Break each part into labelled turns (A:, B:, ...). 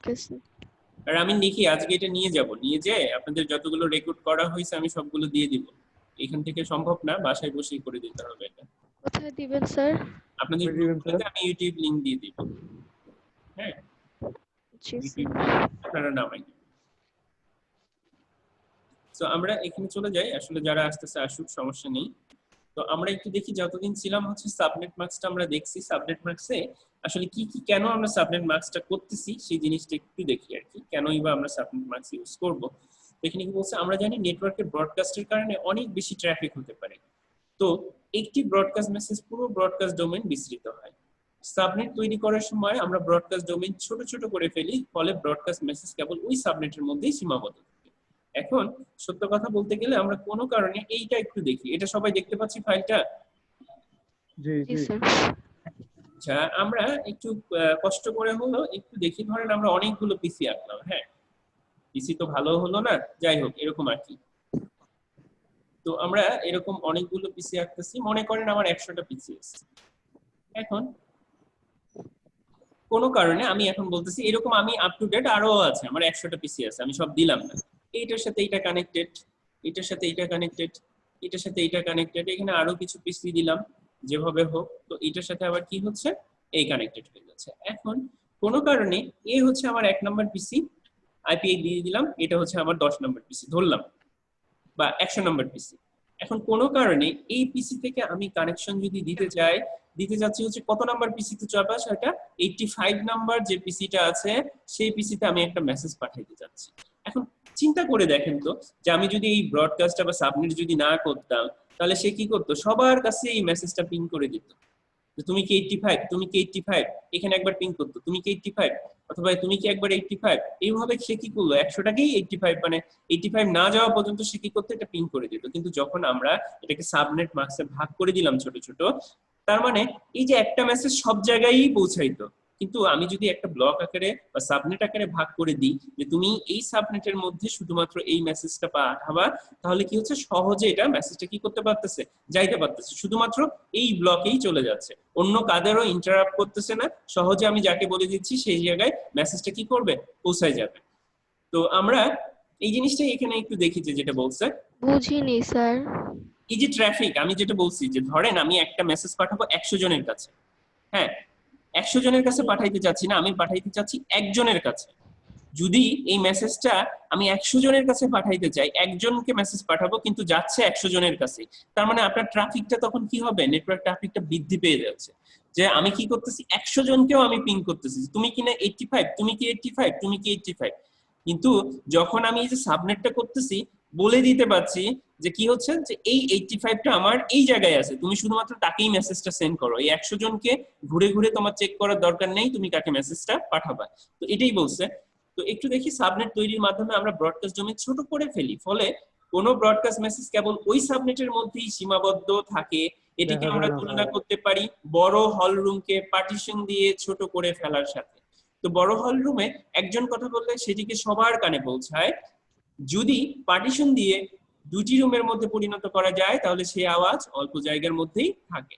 A: Okay sir.
B: আর আমি লিখি আজকে এটা নিয়ে যাব, নিয়ে যেয়ে আপনাদের যতগুলো রেকর্ড করা হয়েছে আমি সবগুলো দিয়ে দিব। এখান থেকে সম্ভব না, বাসায় বসেই করে দিতে হবে এটা।
A: কোথায় দিবেন স্যার?
B: আপনাদের গ্রুপগুলোতে আমি ইউটিউব লিংক দিয়ে দিব। হ্যাঁ,
A: জি
B: ইউটিউব
A: স্যার।
B: আপনারা নামাই। তো আমরা এখানে চলে যাই, আসলে যারা আসতেছে আসুক, সমস্যা নেই। তো আমরা একটু দেখি, যতদিন ছিলাম হচ্ছে সাবনেট মার্কসটা আমরা দেখছি। সাবনেট মার্কসে আসলে কি কি, কেন আমরা সাবনেট মার্কসটা করতেছি সেই জিনিসটা একটু দেখি আর কি, কেনই বা আমরা সাবনেট মার্কস ইউজ করব। এখানে কি বলছে, আমরা জানি নেটওয়ার্কের ব্রডকাস্টের কারণে অনেক বেশি ট্রাফিক হতে পারে। তো একটি ব্রডকাস্ট মেসেজ পুরো ব্রডকাস্ট ডোমেইন বিস্তৃত হয়। সাবনেট তৈরি করার সময় আমরা ব্রডকাস্ট ডোমেইন ছোট ছোট করে ফেলি, ফলে ব্রডকাস্ট মেসেজ কেবল ওই সাবনেটের মধ্যেই সীমাবদ্ধ থাকে। এখন সত্য কথা বলতে গেলে আমরা কোনো কারণে এইটা একটু দেখি, এটা সবাই দেখতে পাচ্ছি ফাইলটা?
A: জি স্যার।
B: আচ্ছা, আমরা একটু কষ্ট করে হলো একটু দেখি। ধরেন আমরা অনেকগুলো পিসি আঁকলাম, হ্যাঁ, পিসি তো ভালো হলো না, যাই হোক এরকম আর কি। তো আমরা এরকম অনেকগুলো পিসি আঁকতেছি, মনে করেন আমার 100টা পিসি আছে। এখন কোনো কারণে আমি এখন বলতেছি এরকম আমি আপ টু ডেট আরো আছে, আমার 100টা পিসি আছে, আমি সব দিলাম না। এইটার সাথে এইটা কানেক্টেড, এটার সাথে এইটা কানেক্টেড, এটার সাথে এইটা কানেক্টেড, এখানে আরো কিছু পিসি দিলাম যেভাবে হোক। তো এটার সাথে আবার কি হচ্ছে, এই কানেক্টেড হয়ে যাচ্ছে। এখন কোনো কারণে এ হচ্ছে আমার 1 নম্বর পিসি, আইপি দিয়ে দিলাম, এটা হচ্ছে আমার 10 নম্বর পিসি ধরলাম, বা 100 নম্বর পিসি। এখন কোনো কারণে এই পিসি থেকে আমি কানেকশন যদি দিতে চাই, দিতে যাচ্ছি হচ্ছে কত নাম্বার পিসিতে চাপা, সেটা 85 নাম্বার যে পিসিটা আছে সেই পিসিতে আমি একটা মেসেজ পাঠাইতে যাচ্ছি। এখন চিন্তা করে দেখেন তো, যে আমি যদি এই ব্রডকাস্টটা বা সাবমিট যদি না করতাম, তাহলে সে কি করতো, সবার কাছে এই মেসেজটা পিং করে দিত, তুমি কি 85, তুমি কি 85, এখানে একবার পিং করতো তুমি কি 85, অথবা তুমি কি একবার 85। এইভাবে সে কি করলো, 100টাকেই 85, মানে 85 না যাওয়া পর্যন্ত সে কি করতো, এটা পিং করে দিত। কিন্তু যখন আমরা এটাকে সাবনেট মার্কসে ভাগ করে দিলাম ছোট ছোট, তার মানে এই যে একটা মেসেজ সব জায়গায়ই পৌঁছাইতো। কিন্তু আমি যদি একটা ব্লক আকারে বা সাবনেট আকারে ভাগ করে দিই, যে তুমি এই সাবনেটের মধ্যে শুধুমাত্র এই মেসেজটা পাঠাবা, তাহলে কি হচ্ছে, সহজে এটা মেসেজটা কি করতে পারতেছে, যাইতে পারতেছে, শুধুমাত্র এই ব্লকেই চলে যাচ্ছে, অন্য কাদেরও ইন্টারাপ্ট করতেছে না। সহজে আমি যাকে বলে দিচ্ছি সেই জায়গায় মেসেজটা কি করবে, পৌঁছায় যাবে। তো আমরা এই জিনিসটা এখানে একটু দেখি, যে যেটা বলছে
A: বুঝিনি স্যার।
B: এই যে ট্রাফিক, আমি যেটা বলছি, যে ধরেন আমি একটা মেসেজ পাঠাবো 100 জনের কাছে, হ্যাঁ, 100 জনের কাছে পাঠাইতে চাচ্ছি না, আমি পাঠাইতে চাচ্ছি একজনের কাছে। যদি এই মেসেজটা আমি 100 জনের কাছে পাঠাইতে চাই, একজনকে মেসেজ পাঠাবো কিন্তু যাচ্ছে 100 জনের কাছে, তার মানে আপনার ট্রাফিকটা তখন কি হবে, নেটওয়ার্ক ট্রাফিকটা বৃদ্ধি পেয়ে যাচ্ছে। যে আমি কি করতেছি, 100 জনকেও আমি পিং করতেছি, তুমি কি না 85, তুমি কি 85, তুমি কি 85। কিন্তু যখন আমি এই যে সাবনেটটা করতেছি, বলে দিতে পারছি যে কি হচ্ছে, যে এই 85টা আমার এই জায়গায় আছে, তুমি শুধুমাত্র তাকেই মেসেজটা সেন্ড করো, এই 100 জনকে ঘুরে ঘুরে তোমার চেক করার দরকার নেই, তুমি কাকে মেসেজটা পাঠাবা। তো এটাই বলছে। তো একটু দেখি, সাবনেট তৈরির মাধ্যমে আমরা ব্রডকাস্ট ডোমেইন ছোট করে ফেলি, ফলে কোনো ব্রডকাস্ট মেসেজ কেবল ওই সাবনেটের মধ্যেই সীমাবদ্ধ থাকে। এটিকে আমরা তুলনা করতে পারি বড় হল রুমকে পার্টিশন দিয়ে ছোট করে ফেলার সাথে। তো বড় হল রুমে একজন কথা বললে সেটিকে সবার কানে পৌঁছায়, যদি পার্টিশন দিয়ে দুটি রুমের মধ্যে পরিণত করা যায়, তাহলে সেই আওয়াজ অল্প জায়গার মধ্যেই থাকে।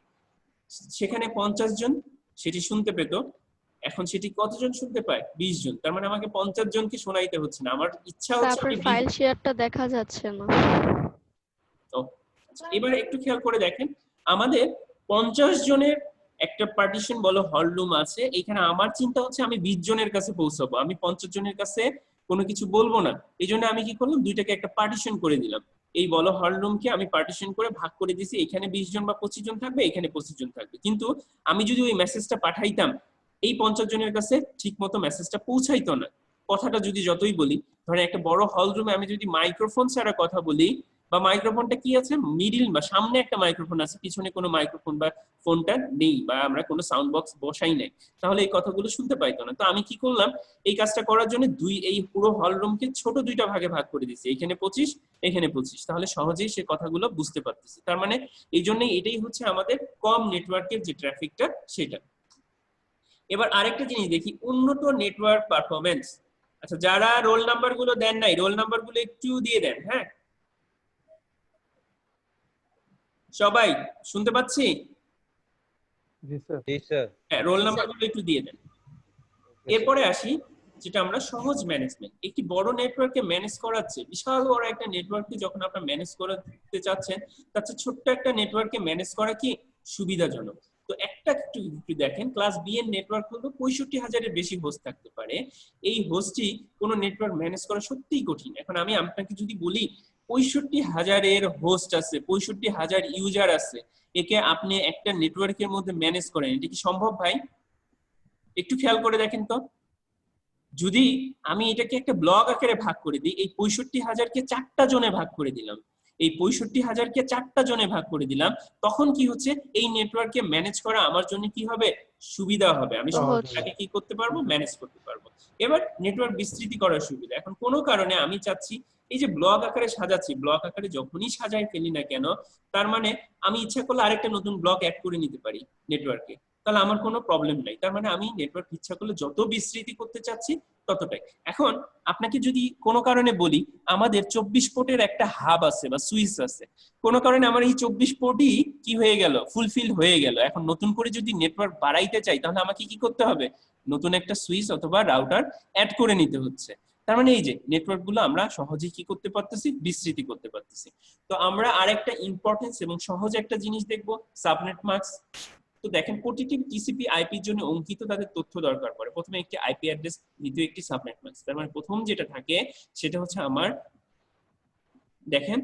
B: সেখানে 50 জন সেটি শুনতে পেত, এখন সেটি কতজন শুনতে পায়, 20 জন। তার মানে আমাকে 50 জনকে শোনাইতে হচ্ছে না, আমার ইচ্ছা হচ্ছে
A: তারপর
B: আমি
A: ফাইল শেয়ারটা দেখা যাচ্ছে না।
B: তো এবার একটু খেয়াল করে দেখেন, আমাদের 50 জনের একটা পার্টিশন বলো হল রুম আছে, এখানে আমার চিন্তা হচ্ছে আমি 20 জনের কাছে পৌঁছাবো, আমি 50 জনের কাছে কোনো কিছু বলবো না। এই জন্য আমি কি করলাম, দুইটাকে একটা পার্টিশন করে দিলাম। এই বলো হল রুমকে আমি পার্টিশন করে ভাগ করে দিছি, এখানে 20 জন বা 25 জন থাকবে, এখানে 25 জন থাকবে। কিন্তু আমি যদি ওই মেসেজটা পাঠাইতাম, এই 50 জনের কাছে ঠিক মতো মেসেজটা পৌঁছাইতো না। কথাটা যদি যতই বলি, ধরেন একটা বড় হল রুমে আমি যদি মাইক্রোফোন ছাড়া কথা বলি, বা মাইক্রোফোনটা কি আছে, মিডিল বা সামনে একটা মাইক্রোফোন আছে, পিছনে কোনো মাইক্রোফোন বা ফোনটা নেই, বা আমরা কোনো সাউন্ড বক্স বসাই নাই, তাহলে এই কথাগুলো শুনতে পাইতো না। তো আমি কি করলাম, এই কাজটা করার জন্য এই পুরো হল রুমকে ছোট দুইটা ভাগে ভাগ করে দিচ্ছি, এখানে 25, এখানে 25, তাহলে সহজেই সে কথাগুলো বুঝতে পারতেছি। তার মানে এই জন্যই এটাই হচ্ছে আমাদের কম নেটওয়ার্কের যে ট্রাফিকটা সেটা। এবার আরেকটা জিনিস দেখি, উন্নত নেটওয়ার্ক পারফরমেন্স। আচ্ছা, যারা রোল নাম্বার গুলো দেন নাই, রোল নাম্বার গুলো একটু দিয়ে দেন। হ্যাঁ, সবাই শুনতে পাচ্ছি?
C: জি স্যার।
B: হ্যাঁ, রোল নাম্বার গুলো একটু দিয়ে দেন। এরপরে আসি, যেটা আমরা সহজ ম্যানেজমেন্ট। একটি বড় নেটওয়ার্ককে ম্যানেজ করাচ্ছে, বিশাল বড় একটা নেটওয়ার্ককে যখন আপনারা ম্যানেজ করতে চাচ্ছেন, তার চেয়ে ছোট্ট একটা নেটওয়ার্ককে ম্যানেজ করা কি সুবিধাজনক। তো একটা একটু দেখেন, ক্লাস বি এর নেটওয়ার্ক হলো 65,000-এর বেশি হোস্ট থাকতে পারে। এই হোস্টই কোনো নেটওয়ার্ক ম্যানেজ করা সত্যিই কঠিন। এখন আমি আপনাকে যদি বলি 65,000-এর হোস্ট আছে, 65,000 ইউজার আছে, একে আপনি একটা নেটওয়ার্কের মধ্যে ম্যানেজ করেন, এটা কি সম্ভব ভাই? একটু খেয়াল করে দেখেন তো। যদি আমি এটাকে একটা ব্লক আকারে ভাগ করে দিই, এই 65,000-কে 4টা জোনে ভাগ করে দিলাম, এই 65,000-কে 4টা জোনে ভাগ করে দিলাম, তখন কি হচ্ছে, এই নেটওয়ার্ককে ম্যানেজ করা আমার জন্য কি হবে, সুবিধা হবে। আমি সহজটাকে কি করতে পারবো, ম্যানেজ করতে পারবো। এবার নেটওয়ার্ক বিস্তৃতি করার সুবিধা। এখন কোনো কারণে আমি চাচ্ছি এই যে ব্লক আকারে সাজাচ্ছি, ব্লক আকারে যখনই সাজাই ফেলি না কেন, তার মানে আমি ইচ্ছা করলে আরেকটা নতুন ব্লক অ্যাড করে নিতে পারি নেটওয়ার্কে, তাহলে আমার কোনো প্রবলেম নাই। তার মানে আমি নেটওয়ার্ক ইচ্ছা করলে যত বিস্তৃতি করতে চাচ্ছি ততটাই। এখন আপনাকে যদি কোনো কারণে বলি আমাদের 24 পোর্টের একটা হাব আছে বা সুইচ আছে, কোনো কারণে আমার এই 24 পোর্টই কি হয়ে গেল, ফুলফিল হয়ে গেল, এখন নতুন করে যদি নেটওয়ার্ক বাড়াইতে চাই তাহলে আমাকে কি করতে হবে, নতুন একটা সুইচ অথবা রাউটার অ্যাড করে নিতে হচ্ছে। তার মানে এই যে নেটওয়ার্ক গুলো আমরা সহজেই কি করতে পারতেছি, বিস্তৃতি করতে পারতেছি। তো আমরা আরেকটা ইম্পর্টেন্স এবং সহজ একটা জিনিস দেখবো, সাবনেট মাস্ক। তো দেখেন প্রতিটি টিসিপি আইপির জন্য অঙ্কিত তাদের তথ্য দরকার পড়ে। প্রথমে একটি আইপি অ্যাড্রেস, দ্বিতীয় একটি সাবনেট মাস্ক। তার মানে প্রথম যেটা থাকে সেটা হচ্ছে আমার দেখেন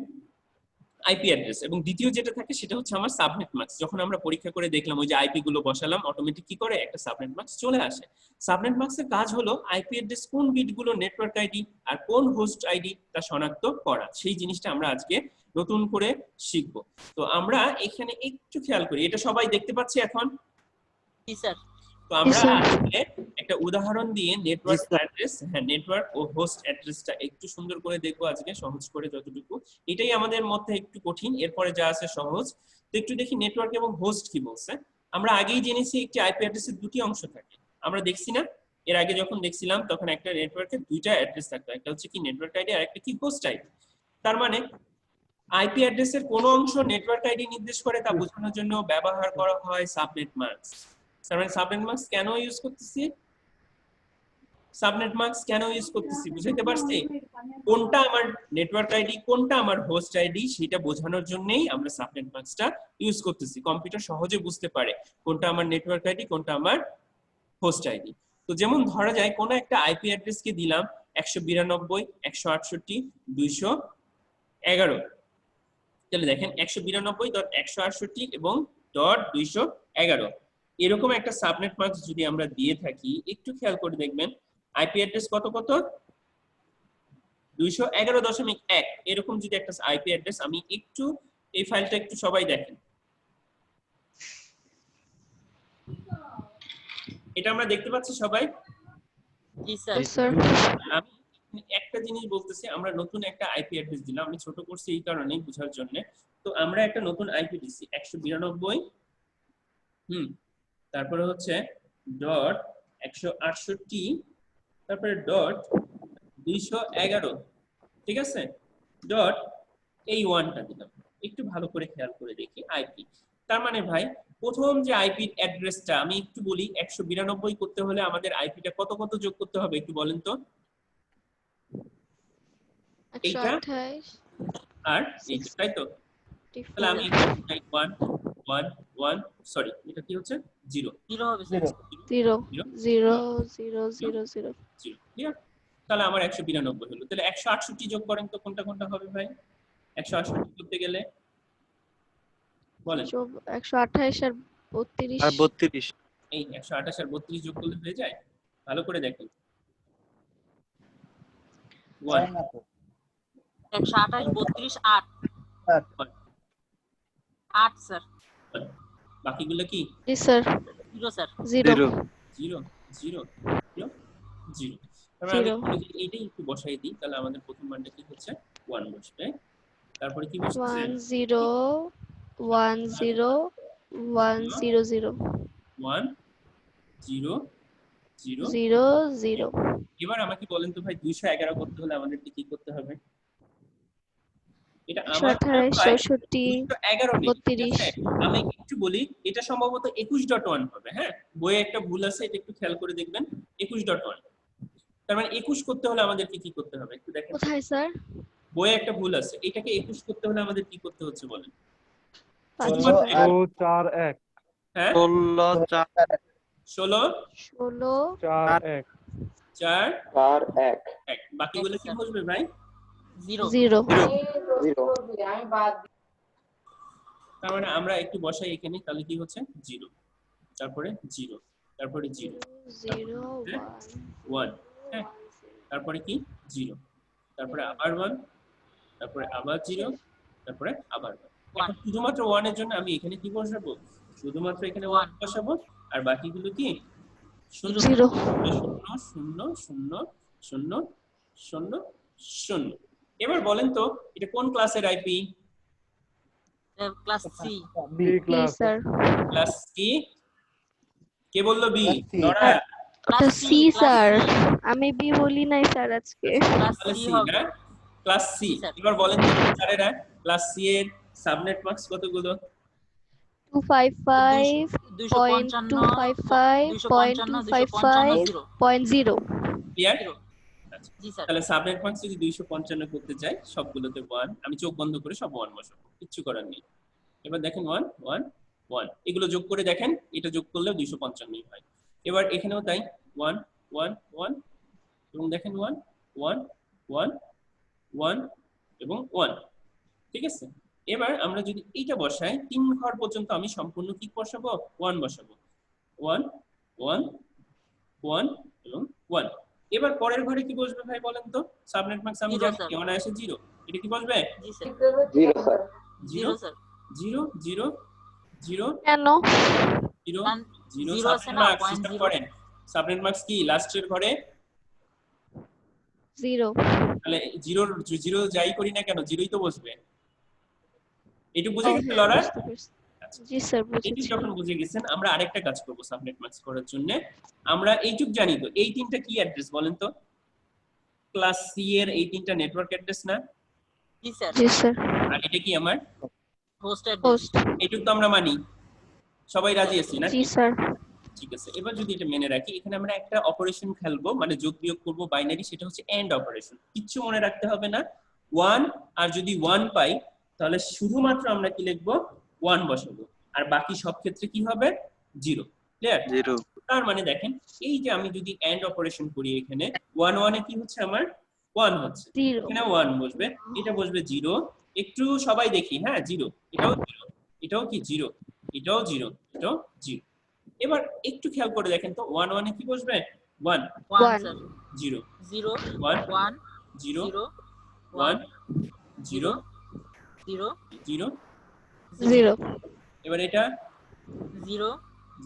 B: আইপি অ্যাড্রেস, এবং দ্বিতীয় যেটা থাকে সেটা হচ্ছে আমার সাবনেট মাস্ক। যখন আমরা পরীক্ষা করে দেখলাম ওই যে আইপি গুলো বসালাম, অটোমেটিক কি করে একটা সাবনেট মাস্ক চলে আসে। সাবনেট মাস্কের কাজ হলো আইপি অ্যাড্রেস কোন বিট গুলো নেটওয়ার্ক আইডি আর কোন হোস্ট আইডি তা শনাক্ত করা। সেই জিনিসটা আমরা আজকে নতুন করে শিখবো। তো আমরা এখানে একটু খেয়াল করি, এটা সবাই দেখতে পাচ্ছি এখন?
C: জি স্যার।
B: তো আমরা আজকে একটা উদাহরণ দিয়ে নেটওয়ার্ক অ্যাড্রেস, হ্যাঁ নেটওয়ার্ক ও হোস্ট অ্যাড্রেসটা একটু সুন্দর করে দেখবো আজকে, সহজ করে যতটুকু। এটাই আমাদের মধ্যে একটু কঠিন, এরপরে যা আছে সহজ। তো একটু দেখি নেটওয়ার্ক এবং হোস্ট কি বলছে। আমরা আগেই জেনেছি একটি আইপি অ্যাড্রেসের দুটি অংশ থাকে, আমরা দেখছি না, এর আগে যখন দেখছিলাম তখন একটা নেটওয়ার্কের দুইটা অ্যাড্রেস থাকতো, একটা হচ্ছে কি নেটওয়ার্ক আইডি আর একটা কি হোস্ট আইডি। তার মানে আইপি অ্যাড্রেসের কোন অংশ নেটওয়ার্ক আইডি নির্দেশ করে তা বোঝানোর জন্য ব্যবহার করা হয় সাবনেট মাস্ক। তার মানে সাবনেট মাস্ক কেন ইউজ করতেছি, সাবনেট মাস্ক কেন ইউজ করতেছি বুঝাইতে পারছি? কোনটা আমার নেটওয়ার্ক আইডি, কোনটা আমার হোস্ট আইডি, সেটা বোঝানোর জন্যই আমরা সাবনেট মাস্কটা ইউজ করতেছি। কম্পিউটার সহজে বুঝতে পারে কোনটা আমার নেটওয়ার্ক আইডি, কোনটা আমার হোস্ট আইডি। তো যেমন ধরা যায় কোন একটা আইপি অ্যাড্রেসকে দিলাম 192.168.211, তাহলে দেখেন 192.168 এবং .211 এরকম একটা সাবনেট মাস্ক যদি আমরা দিয়ে থাকি, একটু খেয়াল করে দেখবেন আইপি অ্যাড্রেস কত কত 211.1 এরকম যদি একটা আইপি অ্যাড্রেস, আমি একটু এই ফাইলটা একটু সবাই দেখেন, এটা আমরা দেখতে পাচ্ছি সবাই?
C: জি স্যার।
B: আমি একটা জিনিস বলতেছি, আমরা নতুন একটা আইপি অ্যাড্রেস দিলাম, আমি ছোট করছি এই কারণেই বোঝার জন্য। তো আমরা একটা নতুন আইপি দিছি 192, তারপরে হচ্ছে .168, তারপরে .211, ঠিক আছে, ডট এই ওয়ানটা দিলাম। একটু ভালো করে খেয়াল করে দেখি আইপি। তার মানে ভাই প্রথম যে আইপি অ্যাড্রেসটা আমি একটু বলি, 192 করতে হলে আমাদের আইপিটা কত কত যোগ করতে হবে একটু বলেন তো? এইটা
A: 128
B: আর এইটা, তাই তো? তাহলে আমি 1 1 1 সরি, এটা কি হচ্ছে 0
C: 0 হবে স্যার।
A: 0 0 0 0 0
B: ক্লিয়ার? তাহলে আমার 192 হলো। তাহলে 168 যোগ করেন তো কোনটা কোনটা হবে ভাই 168 করতে গেলে বলেন?
A: 128 আর 32
D: আর 32,
B: এই 128 আর 32 যোগ করলে হয়ে যায়? ভালো করে দেখেন। 1
C: 128 32 8 8 স্যার।
B: বাকিগুলো কি?
A: জি স্যার
C: 0 স্যার।
A: 0
B: 0 0 0 0। তারপরে আমি এইটাই একটু বসাই দিই, তাহলে আমাদের প্রথম মানটা কি হচ্ছে 1 বসবে। তারপরে কি বসছে
A: 1 0 1 0 1 0 0
B: 1 0 0
A: 0 0।
B: এবার আমাকে বলেন তো ভাই 211 করতে হলে আমাদের কি করতে হবে? এটা আমার
A: 128 66 32
B: আমি একটু বলি, এটা সম্ভবত 21.1 হবে। হ্যাঁ, বইয়ে একটা ভুল আছে, এটা একটু খেয়াল করে দেখবেন। 21.1 তার মানে 21 করতে হলে আমাদের কি করতে হবে একটু দেখেন।
A: কোথায় স্যার?
B: বইয়ে একটা ভুল আছে, এটাকে 21 করতে হলে আমাদের কি করতে হচ্ছে বলেন?
A: 5
D: 4 1
B: হ্যাঁ 16
A: 16
D: 4 1
B: 4
E: 4 1
B: 1 বাকিগুলো কি বসবে ভাই?
C: 0
A: 0
B: তার মানে আমরা একটু বসাই এখানে, তাহলে কি হচ্ছে 0, তারপরে 0, তারপরে 0,
A: 0
B: 1, হ্যাঁ, তারপরে কি 0, তারপরে আবার 1, তারপরে আবার 0, তারপরে আবার 1। এখন শুধুমাত্র 1 এর জন্য আমি এখানে কি বসাবো? শুধুমাত্র এখানে 1 বসাবো, আর বাকিগুলো কি 0
A: 0
B: 0 0 0 0 0। এবার বলেন তো এটা কোন ক্লাসের IP?
C: Class C.
D: B class
A: sir.
B: Class কি? কে বললো বি?
E: Class C।
B: লরা?
A: এটা সি স্যার, আমি বি বলি নাই স্যার আজকে।
C: ক্লাস
B: তাহলে
C: সি
B: সি
C: হবে।
B: না? Class C.
C: স্যার।
B: এবার বলেন তো স্যারেরা ক্লাস সি এর সাবনেট মার্কস কতগুলো?
A: 255.255.255.0
B: ক্লিয়ার?
C: জি স্যার।
B: তাহলে সাবনেট মার্কস যদি 255 করতে চাই, সবগুলোতে 1, আমি চোখ বন্ধ করে সব 1 বসাবো, কিচ্ছু করার নেই। এবার দেখেন 1 1 1, এগুলো যোগ করে দেখেন, এটা যোগ করলেও 255 হয়। এবার এখানেও তাই 1 1 1, এবং দেখেন 1 1 1 1 এবং 1, ঠিক আছে। এবার আমরা যদি এইটা বসাই, 3 ঘর পর্যন্ত আমি সম্পূর্ণ কি বসাবো? 1 বসাবো, 1 1 1 এবং 1। এবার পরের ঘরে কি বসবে ভাই বলেন তো? সাবনেট মার্কস আমি
C: Zero,
B: জানি
C: sir.
B: কেমন আসে 0, এটা কি বসবে?
C: জি স্যার।
E: 0 sir
C: 0 sir.
B: 0 0 0
A: কেন?
B: 0
C: কারণ
B: 0
C: zero আছে
B: সাবনেট
C: না,
B: মার্কস
C: point
B: হিসাব
C: zero।
B: করেন। সাবনেট মার্কস কি লাস্টের ঘরে?
A: 0
B: তাহলে 0 যাই করি না কেন 0ই তো বসবে। এটু বুঝে গেছেন
A: হ্যাঁ,
B: লরা?
A: বুঝতে পারছি। জি স্যার
B: এটু
A: বুঝেছি।
B: যখন বুঝে গেছেন, আমরা আরেকটা কাজ করব সাবনেট মার্কস করার জন্য। আমরা এইটুক জানি তো, এই তিনটা কি অ্যাড্রেস বলেন তো? ক্লাস সি এর এই তিনটা নেটওয়ার্ক অ্যাড্রেস না?
C: জি স্যার।
A: জি স্যার।
B: আর এটা কি আমার?
C: Host address.
A: হোস্ট।
B: এইটুক তো আমরা মানি, সবাই রাজি আছি না?
A: জি স্যার।
B: ঠিক আছে। এবার যদি এটা মেনে রাখি, এখানে আমরা একটা অপারেশন খেলবো, মানে যোগ বিয়োগ করব বাইনারি, সেটা হচ্ছে এন্ড অপারেশন। কিচ্ছু মনে রাখতে হবে না, 1, আর যদি 1 পাই তাহলে শুধুমাত্র আমরা কি লিখবো? 1 বসাবো, আর বাকি সব ক্ষেত্রে কি হবে? 0। ক্লিয়ার?
E: 0
B: তার মানে দেখেন, এই যে আমি যদি এন্ড অপারেশন করি, এখানে 1 1 এ কি হচ্ছে আমার? 1 হচ্ছে,
A: 0
B: এখানে 1 বসবে, এটা বসবে 0। একটু সবাই দেখি, হ্যাঁ 0, এটাও 0, এটাও কি 0, এটাও 0, এটাও 0। এবার একটু খেয়াল করে দেখেন তো, 1 1 এ কি বসবে? 1
C: 1
A: 1
C: স্যার।
B: 0
C: 0
B: 1
C: 1
B: 0
C: 0
B: 1 0
C: 0
B: 0।
A: 0
B: এবার এটা
C: 0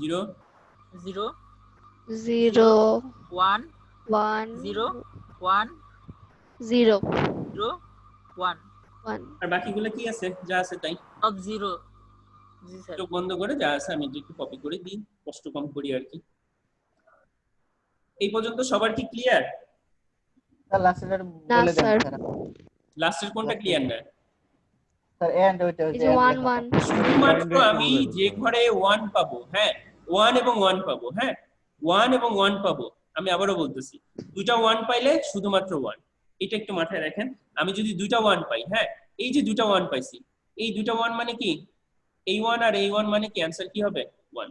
B: 0
C: 0
A: 0
C: 1
A: 1
C: 0 1
A: 0
C: 0 1।
A: 1
B: আর বাকিগুলো কি আছে? যা আছে তাই।
C: সব 0। জি স্যার।
B: চোখ বন্ধ করে যা আছে আমি একটু কপি করে দিই, কষ্ট কম করি আর কি। এই পর্যন্ত সবার কি ক্লিয়ার?
E: স্যার লাস্টের
A: না
E: বলে দেন
A: স্যার।
E: স্যার
B: লাস্টের কোনটা ক্লিয়ার না?
E: স্যার এন্ড ওইটা
A: এই যে 1 1
B: শুধুমাত্র আমি যে ঘরে 1 পাবো, হ্যাঁ 1 এবং 1 পাবো, হ্যাঁ 1 এবং 1 পাবো। আমি আবারও বলতেছি, দুইটা 1 পাইলে শুধুমাত্র 1, এটা একটু মাথায় রাখেন। আমি যদি দুইটা 1 পাই, হ্যাঁ এই যে দুইটা 1 পাইছি, এই দুইটা 1 মানে কি? এই 1 আর এই 1 মানে কি? অ্যানসার কি হবে? 1।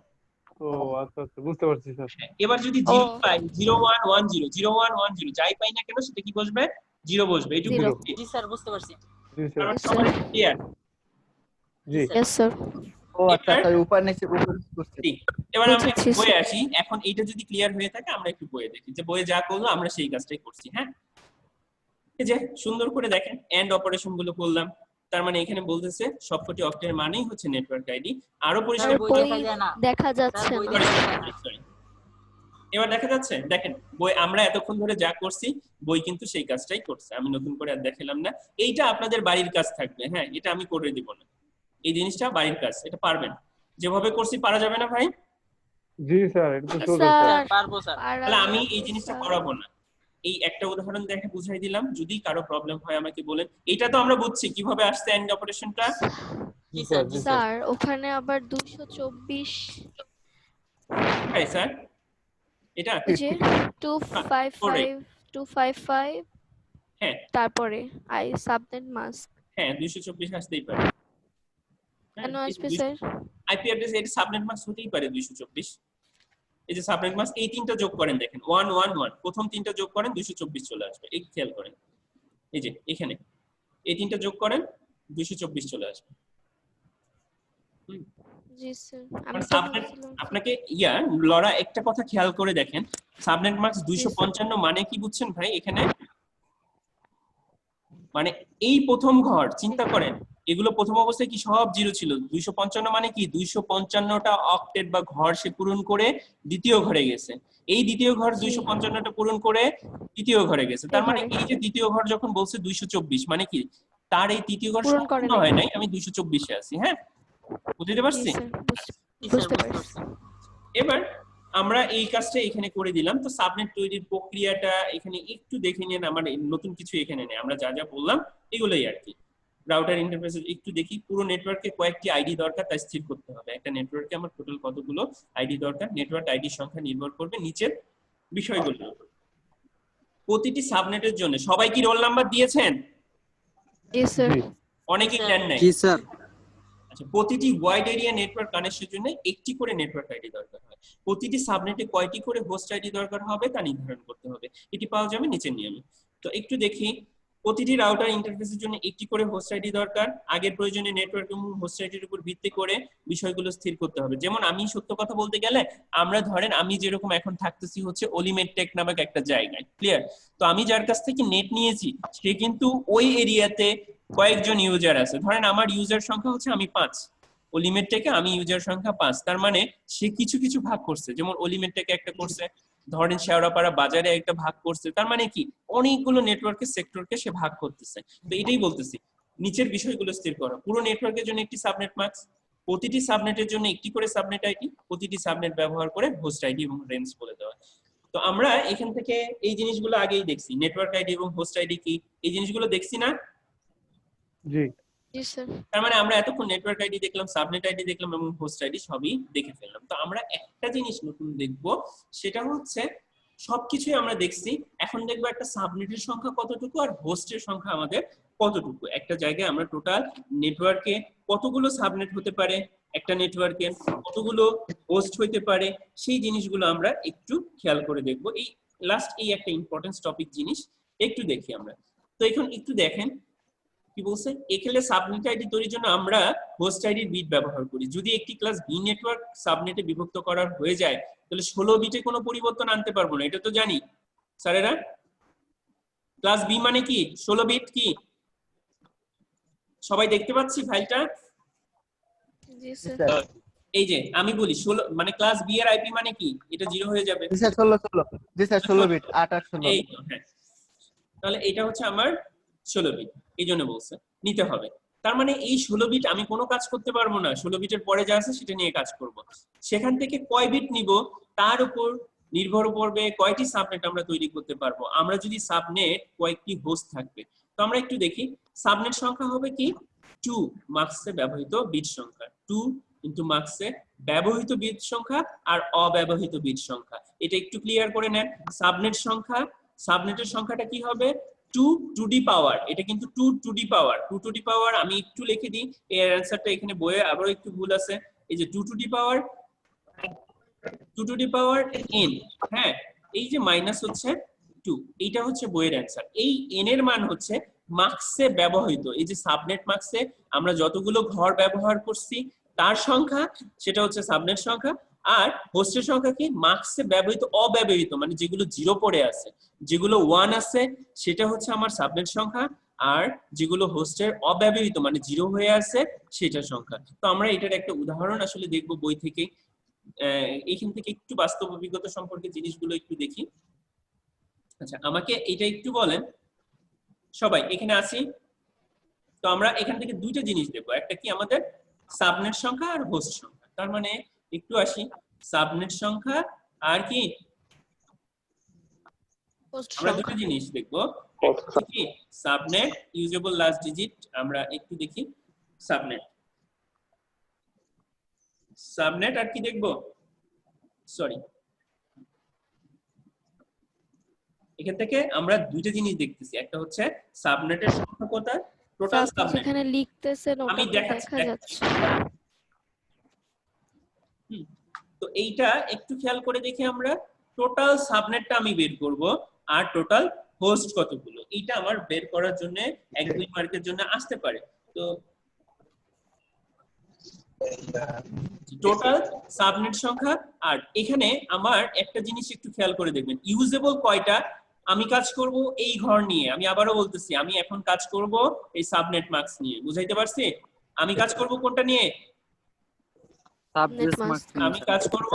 D: ও আচ্ছা আচ্ছা বুঝতে পারছি স্যার।
B: এবার যদি 0 পাই, 0 1 1 0 0 1 1 0, যাই পাই না কেন সেটা কি বসবে? 0 বসবে। এইটুকু
A: Zero.
B: বুঝছি?
C: জি স্যার বুঝতে পারছি।
D: জি স্যার।
A: Yes,
B: সবাই
A: sir.
B: ক্লিয়ার?
D: জি
A: Yes sir.
E: ও আচ্ছা স্যার উপর নিচে করতে
B: ঠিক। এবার আমরা
A: বুঝেছি,
B: একটু বইয়ে
A: sir.
B: আসি। এখন এইটা যদি ক্লিয়ার হয়ে থাকে, আমরা একটু বইয়ে দেখি যে বইয়ে যা করলো আমরা সেই কাজটাই করছি। হ্যাঁ, এই যে সুন্দর করে দেখেন এন্ড অপারেশন গুলো করলাম। তার মানে এখানে বলতেছে সবকটি অক্টের মানেই হচ্ছে নেটওয়ার্ক আইডি। আরো পরিষ্কার
C: বই
A: বই
C: দেখা যায় না।
A: দেখা যাচ্ছে
C: স্যার, বই
A: না।
C: দেখা যায় না।
B: Sorry. এবার দেখা যাচ্ছে? দেখেন বই আমরা এতক্ষণ ধরে যা করছি, বই কিন্তু সেই কাজটাই করছে, আমি নতুন করে আর দেখালাম না। এইটা আপনাদের বাড়ির কাজ থাকবে, হ্যাঁ এটা আমি করে দিব না। এই জিনিসটা বাড়ির কাজ, এটা পারবেন। যেভাবে করছি পারা যাবে না ভাই?
D: জি স্যার এটা তো সোজা
A: স্যার
D: স্যার।
C: পারবো স্যার।
B: তাহলে আমি এই
A: পারা
B: জিনিসটা
A: যাচ্ছে,
B: করাবো না। এই একটা উদাহরণ দেখে বুঝাই দিলাম, যদি কারো প্রবলেম হয় আমাকে বলেন। এটা তো আমরা বুঝছি কিভাবে আসছে এন্ড অপারেশনটা।
C: জি স্যার। জি স্যার।
A: স্যার ওখানে আবার 224
B: হ্যাঁ স্যার, এটা
A: এই যে 255 255
B: হ্যাঁ
A: তারপরে আই সাবনেট মাস্ক
B: হ্যাঁ 224 আসতেই পারে। হ্যাঁ
A: কেন আসবে স্যার?
B: আইপি অ্যাড্রেস এটা সাবনেট মাস্ক হতেই পারে 224। এই যে সাবনেট মাস্ক এই তিনটা যোগ করেন দেখেন 111 প্রথম তিনটা যোগ করেন 224 চলে আসবে, এই খেয়াল করেন এই যে এখানে এই তিনটা যোগ করেন 224 চলে আসবে।
A: জি স্যার আমি
B: মানে
A: তো
B: সাবনেট
A: ভাবছিলাম
B: আপনাকে লরা একটা কথা খেয়াল করে দেখেন, সাবনেট মার্কস
A: জি স্যার
B: 255 মানে কি বুঝছেন ভাই? এখানে মানে এই প্রথম ঘর চিন্তা করেন, এগুলো প্রথম অবস্থায় কি সব জিরো ছিল। 255 মানে কি 255টা অক্টেট বা ঘর সে পূরণ করে দ্বিতীয় ঘরে গেছে, এই দ্বিতীয় ঘর
A: জি
B: 255টা পূরণ করে তৃতীয় ঘরে গেছে। তার মানে
A: ঘরে
B: এই যে দ্বিতীয় ঘর যখন বলছে 224 মানে কি তার এই তৃতীয় ঘর
A: পূরণ করে
B: সম্পূর্ণ
A: নাই।
B: হয় নাই, আমি 224 এ আছি। হ্যাঁ বুঝতে
A: জি
B: পারছি?
A: স্যার
C: জি স্যার
A: বুঝতে
C: বুঝতে
A: পারছি।
C: পারছি।
B: এবার আমরা এই কাজটা এখানে করে দিলাম। তো সাবনেট তৈরির প্রক্রিয়াটা এখানে একটু দেখে নিন, আমার নতুন কিছু এখানে নেই, আমরা যা যা বললাম এগুলোই আর কি। রাউটার ইন্টারফেস একটু দেখি, পুরো নেটওয়ার্কে কয়েকটি আইডি দরকার তা স্থির করতে হবে। একটা নেটওয়ার্কে আমার টোটাল কতগুলো আইডি দরকার, নেটওয়ার্ক আইডির সংখ্যা নির্ভর করবে নিচের বিষয়গুলো। প্রতিটি সাবনেটের জন্য সবাই কি রোল নাম্বার দিয়েছেন?
A: জি স্যার
D: জি
B: অনেকেই
C: স্যার।
B: দেন নাই।
F: জি স্যার।
B: আচ্ছা, প্রতিটি ওয়াইড এরিয়া নেটওয়ার্ক কানেকশনের জন্য একটি করে নেটওয়ার্ক আইডি দরকার হয়। প্রতিটি সাবনেটে কয়টি করে হোস্ট আইডি দরকার হবে তা নির্ধারণ করতে হবে, এটি পাওয়া যাবে নিচের নিয়মে। তো একটু দেখি, প্রতিটি রাউটার ইন্টারফেসের জন্য একটি করে হোস্ট আইডি দরকার। আগের প্রয়োজনীয় নেটওয়ার্ক এবং হোস্ট আইডির উপর ভিত্তি করে বিষয়গুলো স্থির করতে হবে। যেমন আমি সত্য কথা বলতে গেলে, আমরা ধরেন আমি যেরকম এখন থাকতেছি হচ্ছে অলিমেট টেক নামক একটা জায়গায়, ক্লিয়ার? তো আমি যার কাছ থেকে নেট নিয়েছি সে কিন্তু ওই এরিয়াতে কয়েকজন ইউজার আছে, ধরেন আমার ইউজার সংখ্যা হচ্ছে আমি 5, অলিমেট থেকে আমি ইউজার সংখ্যা 5, তার মানে সে কিছু কিছু ভাগ করছে, যেমন অলিমেট থেকে একটা করছে, ধরেন শেওড়াপাড়া বাজারে একটা ভাগ করছে, তার মানে কি অনেকগুলো নেটওয়ার্কের সেক্টরকে সে ভাগ করতেছে। তো এটাই বলতেছি, নিচের বিষয়গুলো স্থির করা। পুরো নেটওয়ার্কের জন্য একটি সাবনেট মাস্ক, প্রতিটি সাবনেটের জন্য একটি করে সাবনেট আইডি, প্রতিটি সাবনেট ব্যবহার করে হোস্ট আইডি এবং রেঞ্জ বলে দেওয়া। তো আমরা এখান থেকে এই জিনিসগুলো আগেই দেখছি, নেটওয়ার্ক আইডি এবং হোস্ট আইডি কি এই জিনিসগুলো দেখছি না?
D: জি
A: জি স্যার
B: তার মানে আমরা এতক্ষণ নেটওয়ার্ক আইডি দেখলাম, সাবনেট আইডি দেখলাম এবং হোস্ট আইডি সবই দেখে ফেললাম। তো আমরা একটা জিনিস নতুন দেখব, সেটা হচ্ছে সবকিছুই আমরা দেখছি, এখন দেখবো একটা সাবনেটের সংখ্যা কতটুকু আর হোস্টের সংখ্যা আমাদের কতটুকু। একটা জায়গায় আমরা টোটাল নেটওয়ার্কে কতগুলো সাবনেট হতে পারে, একটা নেটওয়ার্কে কতগুলো হোস্ট হইতে পারে, সেই জিনিসগুলো আমরা একটু খেয়াল করে দেখব। এই লাস্ট এই একটা ইম্পর্টেন্ট টপিক জিনিস একটু দেখি আমরা। তো এখন একটু দেখেন কি বলছে, এখানে সাবনেট আইডি তৈরির জন্য আমরা হোস্ট আইডির বিট ব্যবহার করি। যদি একটি ক্লাস বি নেটওয়ার্ক সাবনেটে বিভক্ত করার হয়ে যায় তাহলে 16 বিটে কোনো পরিবর্তন আনতে পারবো না, এটা তো জানি স্যারেরা। ক্লাস বি মানে কি 16 বিট, কি সবাই দেখতে পাচ্ছি ফাইলটা?
A: জি
E: জি
A: স্যার
E: স্যার
B: এই যে আমি বলি 16 মানে ক্লাস বি এর আইপি মানে কি, এটা 0 হয়ে যাবে।
E: জি স্যার 16 জি স্যার 16 বিট 8 8 16
B: এই তো, হ্যাঁ, তাহলে এটা হচ্ছে আমার 16 বিট, এই জন্য বলছে নিতে হবে। তার মানে এই 16 বিট আমি কোনো কাজ করতে পারবো না, 16 বিটের পরে যা আছে সেটা নিয়ে কাজ করব। সেখান থেকে কয় বিট নিব তার উপর নির্ভর করবে কয়টি সাবনেট আমরা তৈরি করতে পারবো। আমরা যদি সাবনেট কয়েকটি হোস্ট থাকবে, তো আমরা একটু দেখি সাবনেট সংখ্যা হবে কি 2 মার্কসে ব্যবহৃত বিট সংখ্যা, 2 ইনটু মার্কসে ব্যবহৃত বিট সংখ্যা আর অব্যবহৃত বিট সংখ্যা। এটা একটু ক্লিয়ার করে নেন। সাবনেট সংখ্যা, সাবনেটের সংখ্যাটা কি হবে 2 টু দি পাওয়ার, এটা কিন্তু 2 to the power, 2 to the পাওয়ার আমি একটু লিখে দিই, এর অ্যানসারটা এখানে বইয়ে আবারও একটু ভুল আছে। এই যে 2 টু দি পাওয়ার n, হ্যাঁ এই যে মাইনাস হচ্ছে 2, এইটা হচ্ছে বইয়ের অ্যানসার। এই n এর মান হচ্ছে মার্কসে ব্যবহৃত, এই যে সাবনেট মার্কসে আমরা যতগুলো ঘর ব্যবহার করছি তার সংখ্যা, সেটা হচ্ছে সাবনেট সংখ্যা। আর হোস্টের সংখ্যা কি মার্কসে ব্যবহৃত অব্যবহৃত, মানে যেগুলো 0 পড়ে আছে, যেগুলো 1 আছে সেটা হচ্ছে আমার সাবনেট সংখ্যা, আর যেগুলো হোস্টের অব্যবহৃত মানে 0 হয়ে আছে সেটার সংখ্যা। তো আমরা এটার একটা উদাহরণ আসলে দেখব বই থেকে। এইখান থেকে একটু বাস্তব অভিজ্ঞতা সম্পর্কে জিনিসগুলো একটু দেখি। আচ্ছা আমাকে এটা একটু বলেন সবাই, এখানে আসি। তো আমরা এখান থেকে দুইটা জিনিস দেখবো, একটা কি আমাদের সাবনেট সংখ্যা আর হোস্ট সংখ্যা। তার মানে একটু আসি, সাবনেট সংখ্যা আর কি
A: হোস্ট
B: আমরা দুটো
A: সংখ্যা
B: জিনিস দেখবো, কি সাবনেট ইউজেবল লাস্ট ডিজিট। আমরা একটু দেখি সাবনেট, সাবনেট আর কি দেখবো, সরি এখান থেকে আমরা দুইটা জিনিস দেখতেছি, একটা হচ্ছে সাবনেটের সংখ্যা কত, টোটাল
A: আপনি
B: সাবনেট।
A: যেখানে লিখতেছেন
B: আমি
A: ওটা তো
B: দেখাচ্ছি
A: দেখা যাচ্ছে।
B: তো এইটা একটু খেয়াল করে দেখি আমরা, টোটাল সাবনেটটা আমি বের করব আর টোটাল হোস্ট কতগুলো, এইটা আমার বের করার জন্য 1-2 মার্কের জন্য আসতে পারে। তো টোটাল সাবনেট সংখ্যা, আর এখানে আমার একটা জিনিস একটু খেয়াল করে দেখবেন, ইউজেবল কয়টা। আমি কাজ করব এই ঘর নিয়ে, আমি আবারও বলতেছি আমি এখন কাজ করব এই সাবনেট মার্কস নিয়ে, বুঝাইতে পারছি? আমি কাজ করব কোনটা নিয়ে?
C: সাবজেক্ট
A: marks
C: মার্কস
B: আমি কাজ করব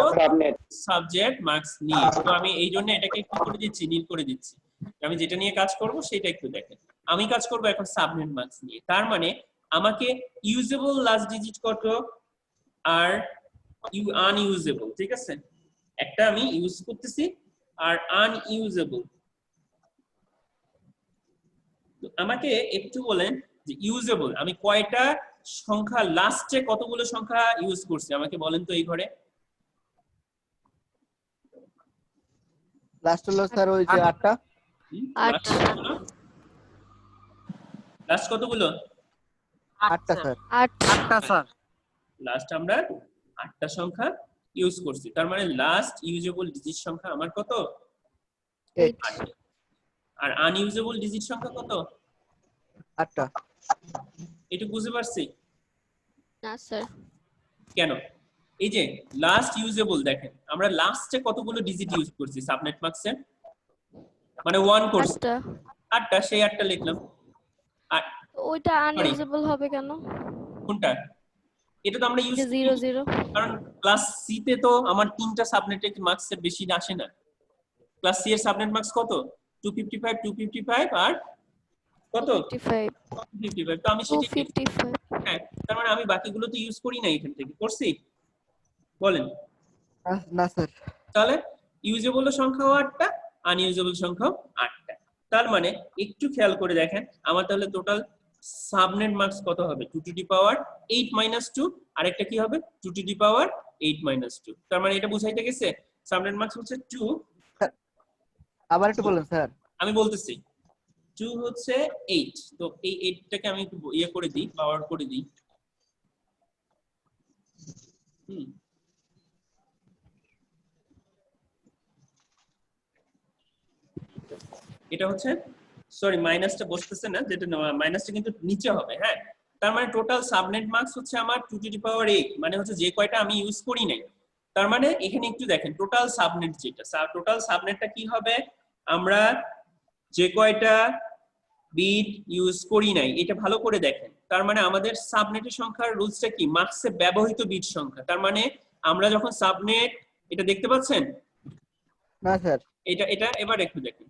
B: সাবজেক্ট মার্কস নিয়ে। তো আমি এই জন্য এটাকে একটু করে দিচ্ছি, নীল করে দিচ্ছি। আমি যেটা নিয়ে কাজ করব সেটা একটু দেখেন। আমি কাজ করব এখন সাবনেট মার্কস নিয়ে, তার মানে আমাকে ইউজেবল লাস্ট ডিজিট কত আর আনইউজেবল, ঠিক আছে, একটা আমি ইউজ করতেছি আর আনইউজেবল। আমাকে একটু বলেন যে ইউজেবল আমি কয়টা সংখ্যা, লাস্টে কতগুলো সংখ্যা ইউজ করছি আমাকে বলেন তো এই ঘরে।
E: লাস্ট হলো স্যার ওই যে 8টা।
B: লাস্ট কতগুলো?
E: 8টা স্যার।
C: 8টা স্যার।
B: লাস্ট আমরা 8টা সংখ্যা ইউজ করছি, তার মানে লাস্ট ইউজেবল ডিজিট সংখ্যা আমার কত?
E: 8।
B: 8। আর আনইউজেবল ডিজিট সংখ্যা কত?
E: 8টা।
B: এটা বুঝতে পারছি?
A: না স্যার।
B: কেন? এই যে লাস্ট ইউজেবল, দেখেন আমরা লাস্টে কতগুলো ডিজিট ইউজ করছি সাবনেট মার্কসে, মানে 1 করছি
A: 8টা।
B: 8টা, সেই 8টা লিখলাম। আর
A: ওইটা আনইউজেবল হবে কেন?
B: কোনটা? এটা তো আমরা ইউজ
A: যে 0 0।
B: কারণ ক্লাস সি তে তো আমার 3টা সাবনেটের মার্কসের বেশি আসে না। ক্লাস সি এর সাবনেট মার্কস কত? 255 255 আর কত?
A: 55
B: 255। তো আমি সেটা
A: 255।
B: হ্যাঁ, তার মানে আমি বাকিগুলো তো ইউজ করি না, এখান থেকে করছি বলেন।
E: না স্যার।
B: তাহলে ইউজেবল সংখ্যাও 8টা, আনইউজেবল সংখ্যাও 8টা। তার মানে একটু খেয়াল করে দেখেন আমার তাহলে টোটাল সাবনেট মার্কস কত হবে? 2 টু দি পাওয়ার 8 মাইনাস 2, আর একটা কি হবে? 2 টু দি পাওয়ার 8 মাইনাস 2। তার মানে এটা বুঝাইতে গেছে সাবনেট মার্কস হচ্ছে 2।
E: আবার একটু বলেন স্যার।
B: আমি বলতেছি 2 হচ্ছে 8, তো এই 8টাকে আমি একটু ইয়ে করে দিই, পাওয়ার করে দিই। এটা হচ্ছে, সরি মাইনাসটা বসতেছে না, যেটা মাইনাসটা কিন্তু নিচে হবে, হ্যাঁ। তার মানে টোটাল সাবনেট মার্কস হচ্ছে আমার 2 টু দি পাওয়ার 8, মানে হচ্ছে যে কয়টা আমি ইউজ করি নাই। তার মানে এখানে একটু দেখেন টোটাল সাবনেট, যেটা টোটাল সাবনেটটা কি হবে, আমরা যে কয়টা বিট ইউজ করি নাই এটা ভালো করে দেখেন। তার মানে আমাদের সাবনেটের সংখ্যার রুলসটা কি? মার্কসে ব্যবহৃত বিট সংখ্যা। তার মানে আমরা যখন সাবনেট, এটা দেখতে পাচ্ছেন?
E: না স্যার।
B: এটা এবার একটু দেখুন,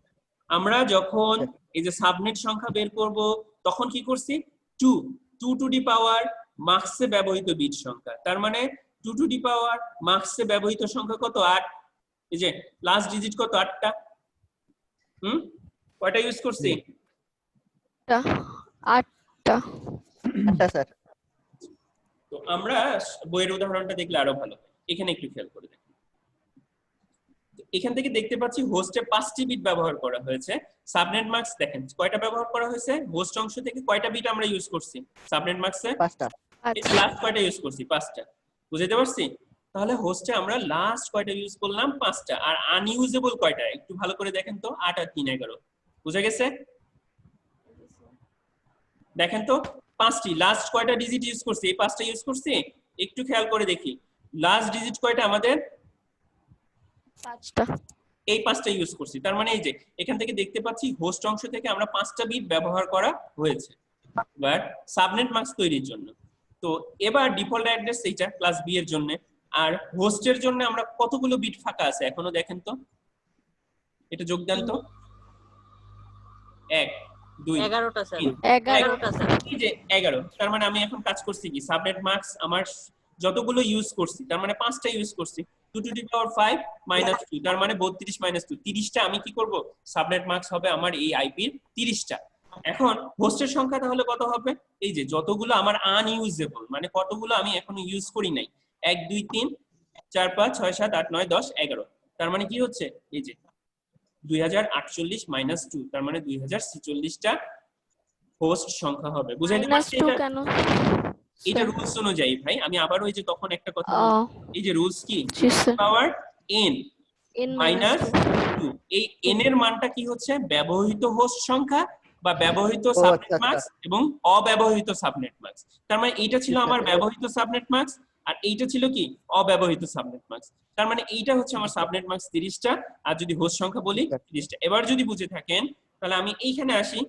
B: আমরা যখন এই যে সাবনেট সংখ্যা বের করব তখন কি করছি? 2 টু দি পাওয়ার মার্কসে ব্যবহৃত বিট সংখ্যা। তার মানে 2 টু দি পাওয়ার মার্কসে ব্যবহৃত সংখ্যা কত? 8। এই যে লাস্ট ডিজিট কত? 8টা। কয়টা ইউজ করছি?
A: 8টা।
E: 8টা স্যার।
B: তো আমরা বইয়ের উদাহরণটা দেখলে আরো ভালো। এখানে একটু খেয়াল করে দেখুন, এখান থেকে দেখতে পাচ্ছি হোস্টে 5টি বিট ব্যবহার করা হয়েছে। সাবনেট মার্কস দেখেন কয়টা ব্যবহার করা হয়েছে? হোস্ট অংশ থেকে কয়টা বিট আমরা ইউজ করছি সাবনেট মার্কসে?
E: 5টা।
B: এই লাস্ট কয়টা ইউজ করছি? 5টা। বুঝতে পারছি? তাহলে হোস্টে আমরা লাস্ট কয়টা ইউজ করলাম? 5টা। আর আনইউজেবল কয়টা একটু ভালো করে দেখেন তো, 8 আর 3 11। বুঝা গেছে? দেখেন তো 5টি, লাস্ট কয়টা ডিজিট ইউজ করছি? এই 5টা ইউজ করছি। একটু খেয়াল করে দেখি লাস্ট ডিজিট কয়টা আমাদের?
A: 5টা।
B: এই 5টা ইউজ করছি। তার মানে এই যে এখান থেকে দেখতে পাচ্ছি হোস্ট অংশ থেকে আমরা 5টা বিট ব্যবহার করা হয়েছে এবার সাবনেট মার্কস তৈরির জন্য। তো এবার ডিফল্ট অ্যাড্রেস এইটা ক্লাস বি এর জন্য, আর হোস্টের জন্য আমরা কতগুলো বিট ফাঁকা আছে এখনো দেখেন তো, এটা যোগ দেন তো। 1 2
C: 11টা স্যার।
A: 11টা
C: স্যার।
B: এই যে 11। তার মানে আমি এখন কাজ করছি কি? সাবনেট মার্কস আমার যতগুলো ইউজ করছি তার মানে 5টা ইউজ করছি। 2 টু দি পাওয়ার 5 মাইনাস 2, তার মানে 32 মাইনাস 2 30টা আমি কি করব? সাবনেট মার্কস হবে আমার এই আইপির 30টা। এখন হোস্টের সংখ্যা তাহলে কত হবে? এই যে যতগুলো আমার আনইউজেবল, মানে কতগুলো আমি এখনো ইউজ করি নাই, 1 2 3 4 5 6 7 8 9 10 11। তার মানে কি হচ্ছে? এই যে 2048 মাইনাস 2, তার মানে 2046টা হোস্ট সংখ্যা হবে। বুঝাইতে
A: মাইনাস
B: পারছি
A: 2
B: এটা?
A: কেন
B: এটা
A: স্যার?
B: রুলস অনুযায়ী ভাই, আমি আবার ওই যে তখন একটা কথা
A: ও
B: বললাম, এই যে রুলস কি,
A: জি স্যার,
B: পাওয়ার n
A: n
B: মাইনাস
A: minus 2
B: 2, এই n এর মানটা কি হচ্ছে, ব্যবহৃত হোস্ট সংখ্যা বা ব্যবহৃত
E: ও
B: সাবনেট
E: আচ্ছা আচ্ছা
B: মার্কস এবং অব্যবহৃত সাবনেট মার্কস। তার মানে এইটা ছিল
E: জি স্যার।
B: আমার ব্যবহৃত সাবনেট মার্কস, আর এইটা ছিল কি, অব্যবহৃত সাবনেট মার্কস। তার মানে এইটা হচ্ছে আমার সাবনেট মার্কস 30টা, আর যদি হোস্ট সংখ্যা বলি 30টা। এবার যদি বুঝে থাকেন তাহলে আমি এইখানে আসি,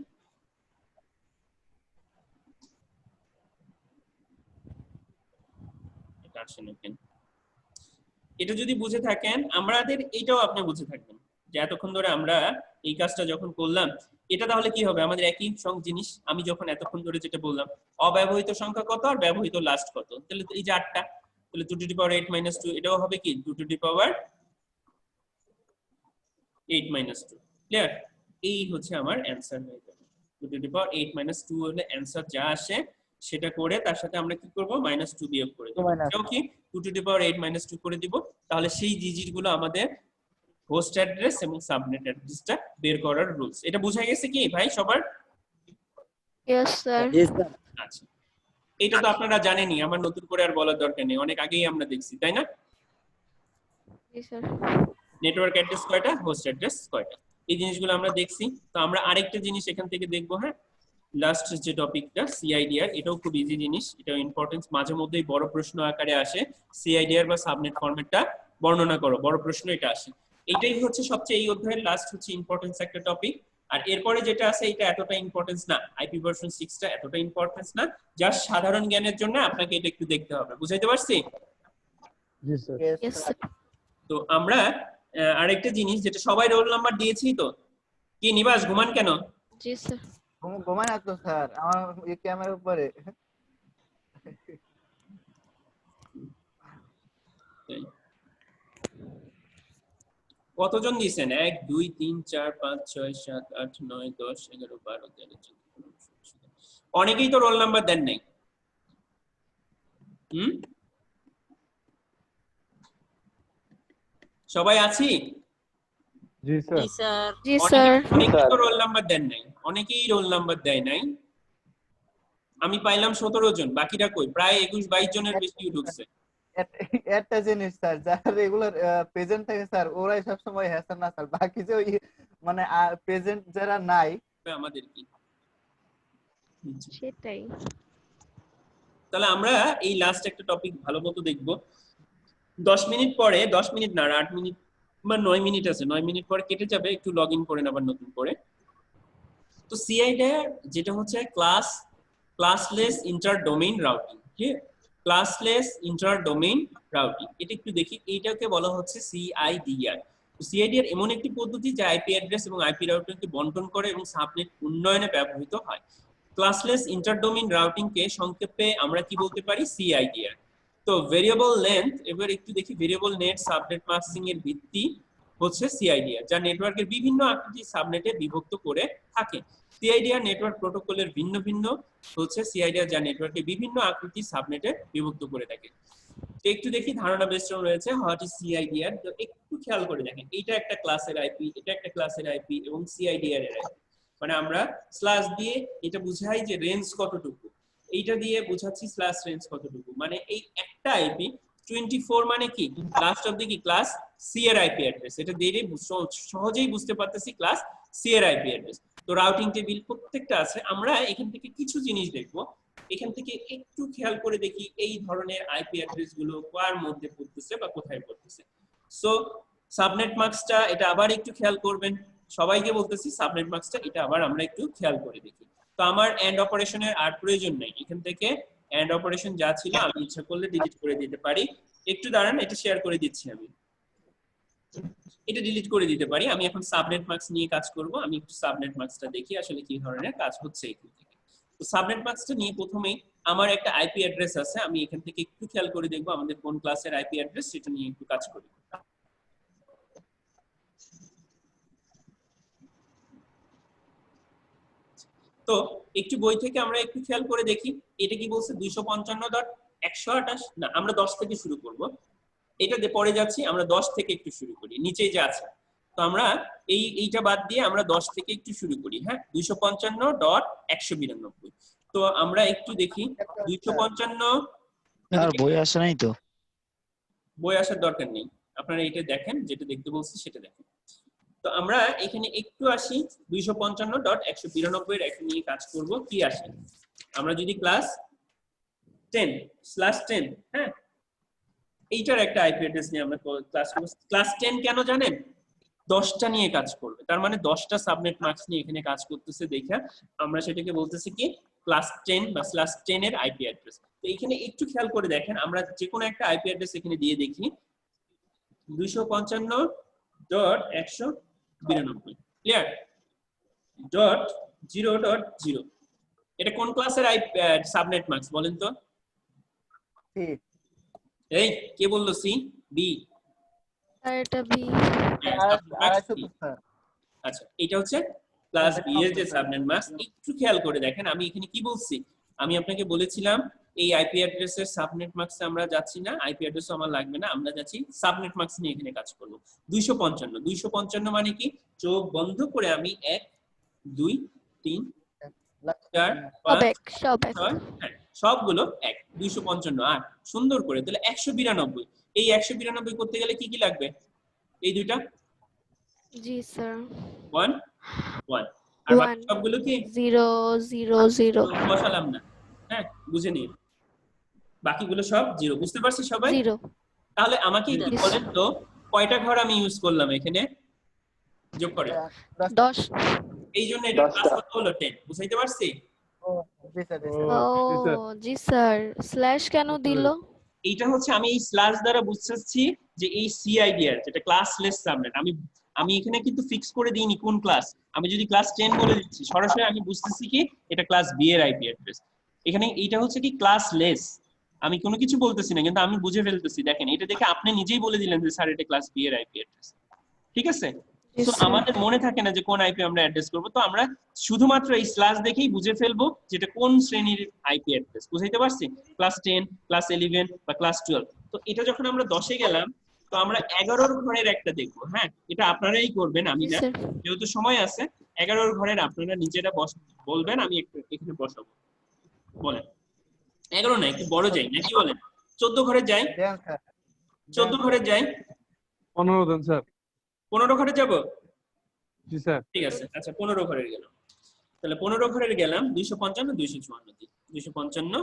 B: এটা আসেন এখানে। এটা যদি বুঝে থাকেন, আমাদের এইটাও আপনি বুঝে থাকবেন যে এতক্ষণ ধরে আমরা এই কাজটা যখন করলাম, এটা তাহলে কি হবে, আমাদের একই জিনিস। আমি যখন এতক্ষণ ধরে যেটা বললাম, অব্যবহৃত সংখ্যা কত আর ব্যবহৃত লাস্ট কত, তাহলে এই যে 8টা, তাহলে 2 টু দি পাওয়ার 8 মাইনাস 2, এটাও হবে কি 2 to the power 8 minus 2। Clear? এই হচ্ছে আমার অ্যানসার হয়ে যাবে। 2 টু দি পাওয়ার 8 মাইনাস 2 হলে অ্যানসার যা আসে সেটা করে তার সাথে আমরা কি করব, মাইনাস 2 বিয়োগ করে দেব। এটাও কি 2 টু দি পাওয়ার 8 মাইনাস 2 করে দিব। তাহলে সেই ডিজিট গুলো আমাদের হোস্ট অ্যাড্রেস এবং সাবনেট অ্যাড্রেসটা বের করার রুলস। এটা বোঝা গেছে কি ভাই সবার?
A: yes স্যার,
B: আচ্ছা, এটা তো আপনারা জানেনই, আমার নতুন করে আর বলার দরকার নেই, অনেক আগেই আমরা দেখছি, তাই না?
A: জি স্যার,
B: নেটওয়ার্ক অ্যাড্রেস কয়টা, হোস্ট অ্যাড্রেস কয়টা, এই জিনিসগুলো আমরা দেখছি। তো আমরা আরেকটা জিনিস এখান থেকে দেখবো। হ্যাঁ, লাস্ট যে টপিকটা সিআইডিআর, এটাও খুব ইজি জিনিস, এটাও ইম্পর্টেন্স, মাঝে মধ্যেই বড় প্রশ্ন আকারে আসে, সিআইডিআর বা সাবনেট ফরম্যাটটা বর্ণনা করো, বড় প্রশ্ন এটা আসে। এইটাই হচ্ছে সবচেয়ে, এই অধ্যায়ের লাস্ট হচ্ছে ইম্পর্টেন্স একটা টপিক। আর এরপরে যেটা আছে এটা এতটা ইম্পর্টেন্স না, আইপি ভার্সন 6টা এতটা ইম্পর্টেন্স না, জাস্ট সাধারণ জ্ঞানের জন্য আপনাকে এটা একটু দেখতে হবে। বুঝাইতে পারছি?
D: জি স্যার।
A: yes স্যার,
B: তো আমরা আরেকটা জিনিস, যেটা সবাই রোল নাম্বার দিয়েছি, তো কি নিবাস ঘুমান কেন?
A: জি স্যার,
E: ঘুমায় না তো স্যার, আমার এই ক্যামেরার উপরে।
B: কতজন দিয়েছেন? 1 2 3 4 5 6 7 8 9 10 11 12 13 14। অনেকেই তো রোল নাম্বার দেন নাই। সবাই আছি?
D: জি স্যার।
C: জি স্যার।
A: জি স্যার,
B: অনেকেই তো রোল নাম্বার দেন নাই, অনেকেই রোল নাম্বার দেয় নাই। আমি পাইলাম 17 জন, বাকিরা কই? প্রায় 21 22 জনের বেশি ঢুকছে।
E: একটা জিনিস স্যার, যারা রেগুলার প্রেজেন্ট থাকে স্যার, ওরাই সব সময় হ্যাঁ না স্যার, বাকি যে ওই মানে প্রেজেন্ট যারা নাই
B: আমাদের কি
A: সেটাই।
B: তাহলে আমরা এই লাস্ট একটা টপিক ভালো মতো দেখব। 10 মিনিট পরে, 10 মিনিট না 8 মিনিট বা 9 মিনিট আছে, 9 মিনিট পরে কেটে যাবে, একটু লগ ইন করেন আবার নতুন করে। তো সিআইডিআর যেটা হচ্ছে ক্লাসলেস ইন্টার ডোমেইন রাউটিং, ঠিক? ক্লাসলেস ইন্টার ডোমেইন রাউটিং, এটা একটু দেখি, এইটাকে বলা হচ্ছে সিআইডিআর। সিআইডিআর এমন একটি পদ্ধতি যা আইপি অ্যাড্রেস এবং আইপি রাউটিংকে বন্টন করে এবং সাবনেট উন্নয়নে ব্যবহৃত হয়। ক্লাসলেস ইন্টারডোমেইন রাউটিং কে সংক্ষেপে আমরা কি বলতে পারি, সিআইডিআর। তো ভেরিয়েবল লেন্থ, এবার একটু দেখি, ভেরিয়েবল নেট সাবনেট মাস্কিং এর ভিত্তি হচ্ছে সিআইডিআর, যা নেটওয়ার্কের বিভিন্ন আকৃতি সাবনেটে বিভক্ত করে থাকে। সিআইডিআর নেটওয়ার্ক প্রোটোকলের ভিন্ন ভিন্ন হচ্ছে সিআইডিআর, যা নেটওয়ার্কে বিভিন্ন আকৃতি সাবনেটে বিভক্ত করে থাকে। তো একটু দেখি ধারণা বেষ্টন রয়েছে হোয়াট ইজ সিআইডিআর। তো একটু খেয়াল করে দেখেন, এটা একটা ক্লাসের আইপি, এটা একটা ক্লাসের আইপি এবং সিআইডিআর এর আইপি, মানে আমরা স্ল্যাশ দিয়ে এটা বুঝাই যে রেঞ্জ কতটুকু, এইটা দিয়ে বুঝাচ্ছি স্ল্যাশ রেঞ্জ কতটুকু, মানে এই একটা আইপি 24 মানে কি, লাস্ট অফ দি কি ক্লাস সি এর আইপি অ্যাড্রেস, এটা দিয়ে সহজেই বুঝতে পারতেছি ক্লাস সি এর আইপি অ্যাড্রেস। তো রাউটিং টেবিল প্রত্যেকটা আছে, আমরা এখান থেকে কিছু জিনিস দেখবো। এখান থেকে একটু খেয়াল করে দেখি এই ধরনের আইপি অ্যাড্রেস গুলো কার মধ্যে পড়তেছে বা কোথায় পড়তেছে। সো সাবনেট মাস্কটা, এটা আবার একটু খেয়াল করবেন, সবাইকে বলতেছি সাবনেট মাস্কটা এটা আবার আমরা একটু খেয়াল করে দেখি। তো আমার এন্ড অপারেশনের আর প্রয়োজন নেই, এখান থেকে এন্ড অপারেশন যা ছিল আমি ইচ্ছা করলে ডিলিট করে দিতে পারি। একটু দাঁড়ান, এটা শেয়ার করে দিচ্ছি, আমি এটা ডিলিট করে দিতে পারি। আমি এখন সাবনেট মাস্ক নিয়ে কাজ করব, আমি একটু সাবনেট মাস্কটা দেখি আসলে কি ধরনের কাজ হচ্ছে এখান থেকে। তো সাবনেট মাস্কটা নিয়ে প্রথমেই আমার একটা আইপি অ্যাড্রেস আছে, আমি এখান থেকে একটু খেয়াল করে দেখবো আমাদের কোন ক্লাসের আইপি অ্যাড্রেস, সেটা নিয়ে একটু কাজ করি। তো একটু বই থেকে আমরা একটু খেয়াল করে দেখি, এটা কি বলছে 255.128 না, আমরা 10 থেকে শুরু করব, এটাতে পরে যাচ্ছি, আমরা 10 থেকে একটু শুরু করি, নিচেই যে আছে তো আমরা এইটা বাদ দিয়ে আমরা 10 থেকে একটু শুরু করি। হ্যাঁ, 255.192। তো আমরা একটু দেখি 255।
F: আর বই আসে নাই তো।
B: বই আসার দরকার নেই, আপনারা এটা দেখেন, যেটা দেখতে বলছি সেটা দেখেন। তো আমরা এখানে একটু আসি 255.192 এর একটা নিয়ে কাজ করব। কি আসে, আমরা যদি ক্লাস 10/10, হ্যাঁ, এইটার একটা আইপি অ্যাড্রেস নিয়ে আমরা ক্লাস করব। ক্লাস 10 কেন জানেন? 10টা নিয়ে কাজ করবে, তার মানে 10টা সাবনেট মার্কস নিয়ে এখানে কাজ করতেছে দেখা আমরা সেটাকে বলতেছি কি ক্লাস 10 বা ক্লাস 10 এর আইপি অ্যাড্রেস। তো এখানে একটু খেয়াল করে দেখেন, আমরা যে কোনো একটা আইপি অ্যাড্রেস এখানে দিয়ে দেখি 255.192 ক্লিয়ার .0.0। এটা কোন ক্লাসের সাবনেট মার্কস বলেন তো?
E: সি।
B: এই কে বললো সি? বি।
A: স্যার এটা বি।
B: আচ্ছা, এটা হচ্ছে ক্লাস বি এর যে সাবনেট মার্কস। একটু খেয়াল করে দেখেন, আমি এখানে কি বলছি, আমি আপনাকে বলেছিলাম এই আইপি অ্যাড্রেসের সাবনেট মার্কস আমরা যাচ্ছি না, আইপি অ্যাড্রেস আমার লাগবে না, আমরা যাচ্ছি সাবনেট মার্কস নিয়ে এখানে কাজ করব। 255 মানে কি, চোখ বন্ধ করে আমি 1 2 3 4 5 6 হ্যাঁ সবগুলো 1 255 আর সুন্দর করে তাহলে 192। এই 192 করতে গেলে কি কি লাগবে? এই দুইটা
A: জি স্যার।
B: 1 1 আর বাকি সবগুলো কি
A: 0 0 0
B: বসালাম না। হ্যাঁ, বুঝে নিন, বাকিগুলো সব 0। বুঝতে পারছি সবাই?
A: 0।
B: তাহলে আমাকে একটু বলেন তো কয়টা ঘর আমি ইউজ করলাম এখানে? যোগ করে
A: 10।
B: এই জন্য এটা ক্লাস কত হলো? 10। বুঝাইতে পারছি?
A: ও জি স্যার, স্ল্যাশ কেন দিল?
B: এইটা হচ্ছে আমি এই স্ল্যাশ দ্বারা বুঝতেছি যে এই সিআইডিআর যেটা ক্লাসলেস সাবনেট, আমি এখানে কিন্তু ফিক্স করে দিইনি কোন ক্লাস। আমি যদি ক্লাস 10 বলে দিচ্ছি সরাসরি আমি বুঝতেছি কি এটা ক্লাস বি এর আইপি অ্যাড্রেস। এখানে এইটা হচ্ছে কি ক্লাসলেস, আমি কোনো কিছু বলতেছি না কিন্তু আমি বুঝে ফেলতেছি। দেখেন এটা দেখে আপনি নিজেই বলে দিলেন যে স্যার এটা ক্লাস বি এর আইপি অ্যাড্রেস। ঠিক আছে, তো আমাদের মনে থাকে না যে কোন আইপি আমরা অ্যাড্রেস করব, তো আমরা শুধুমাত্র এই স্ল্যাশ দেখেই বুঝে ফেলবো যেটা কোন শ্রেণীর আইপি অ্যাড্রেস। বুঝাইতে পারছি? ক্লাস 10, ক্লাস 11 বা ক্লাস 12। তো এটা যখন আমরা 10 এ গেলাম তো আমরা 11 ঘরের একটা দেখবো। হ্যাঁ, এটা আপনারাই করবেন, আমি না, যেহেতু সময় আছে। 11 ঘরের আপনারা নিজেরা বলবেন, আমি একটু এখানে বসাবো। বলেন 11 না, একটু বড় যাই নাকি বলেন? 14 ঘরে যাই? 14 ঘরে যাই?
D: 15 দেন স্যার।
B: 15 ঘরে যাব?
D: জি স্যার।
B: ঠিক আছে, আচ্ছা 15 ঘরের গেলাম। তাহলে 15 ঘরের গেলাম 255 254 দিয়ে 255